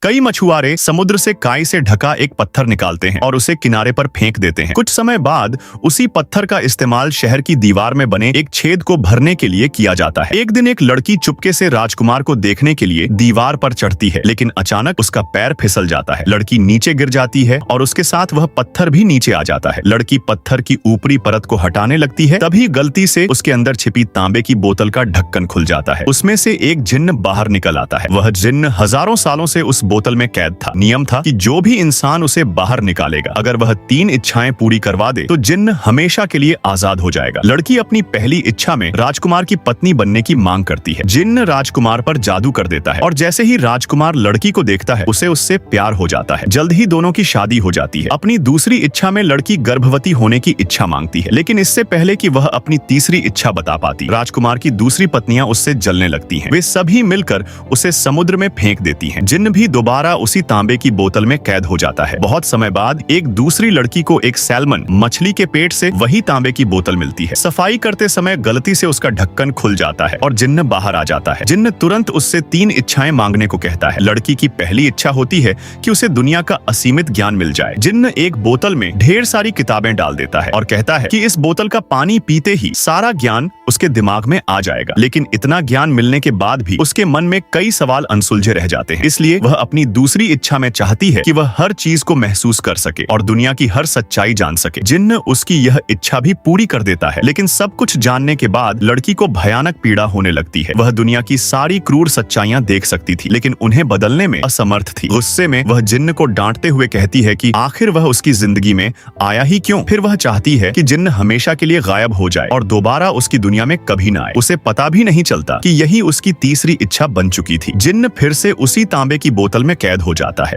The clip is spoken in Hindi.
कई मछुआरे समुद्र से काई से ढका एक पत्थर निकालते हैं और उसे किनारे पर फेंक देते हैं। कुछ समय बाद उसी पत्थर का इस्तेमाल शहर की दीवार में बने एक छेद को भरने के लिए किया जाता है। एक दिन एक लड़की चुपके से राजकुमार को देखने के लिए दीवार पर चढ़ती है, लेकिन अचानक उसका पैर फिसल जाता है। लड़की नीचे गिर जाती है और उसके साथ वह पत्थर भी नीचे आ जाता है। लड़की पत्थर की ऊपरी परत को हटाने लगती है, तभी गलती से उसके अंदर छिपी तांबे की बोतल का ढक्कन खुल जाता है। उसमें से एक जिन्न बाहर निकल आता है। वह जिन्न हजारों सालों से उस बोतल में कैद था। नियम था कि जो भी इंसान उसे बाहर निकालेगा, अगर वह 3 इच्छाएं पूरी करवा दे तो जिन्न हमेशा के लिए आजाद हो जाएगा। लड़की अपनी पहली इच्छा में राजकुमार की पत्नी बनने की मांग करती है। जिन्न राजकुमार पर जादू कर देता है और जैसे ही राजकुमार लड़की को देखता है उसे उससे प्यार हो जाता है। जल्द ही दोनों की शादी हो जाती है। अपनी दूसरी इच्छा में लड़की गर्भवती होने की इच्छा मांगती है, लेकिन इससे पहले कि वह अपनी तीसरी इच्छा बता पाती, राजकुमार की दूसरी पत्नियां उससे जलने लगती हैं। वे सभी मिलकर उसे समुद्र में फेंक देती हैं। जिन्न भी दोबारा उसी तांबे की बोतल में कैद हो जाता है। बहुत समय बाद एक दूसरी लड़की को एक सैल्मन मछली के पेट से वही तांबे की बोतल मिलती है। सफाई करते समय गलती से उसका ढक्कन खुल जाता है और जिन्न बाहर आ जाता है। जिन्न तुरंत उससे 3 इच्छाएं मांगने को कहता है। लड़की की पहली इच्छा होती है कि उसे दुनिया का असीमित ज्ञान मिल जाए। जिन्न एक बोतल में ढेर सारी किताबें डाल देता है और कहता है कि इस बोतल का पानी पीते ही सारा ज्ञान उसके दिमाग में आ जाएगा। लेकिन इतना ज्ञान मिलने के बाद भी उसके मन में कई सवाल अनसुलझे रह जाते हैं। इसलिए वह अपनी दूसरी इच्छा में चाहती है कि वह हर चीज को महसूस कर सके और दुनिया की हर सच्चाई जान सके। जिन्न उसकी यह इच्छा भी पूरी कर देता है, लेकिन सब कुछ जानने के बाद लड़की को भयानक पीड़ा होने लगती है। वह दुनिया की सारी क्रूर सच्चाइयां देख सकती थी, लेकिन उन्हें बदलने में असमर्थ थी। गुस्से में वह जिन्न को डांटते हुए कहती है कि आखिर वह उसकी जिंदगी में आया ही क्यों। फिर वह चाहती है कि जिन्न हमेशा के लिए गायब हो जाए और दोबारा उसकी दुनिया में कभी ना आए। उसे पता भी नहीं चलता कि यही उसकी तीसरी इच्छा बन चुकी थी। जिन्न फिर से उसी तांबे की बोतल में कैद हो जाता है।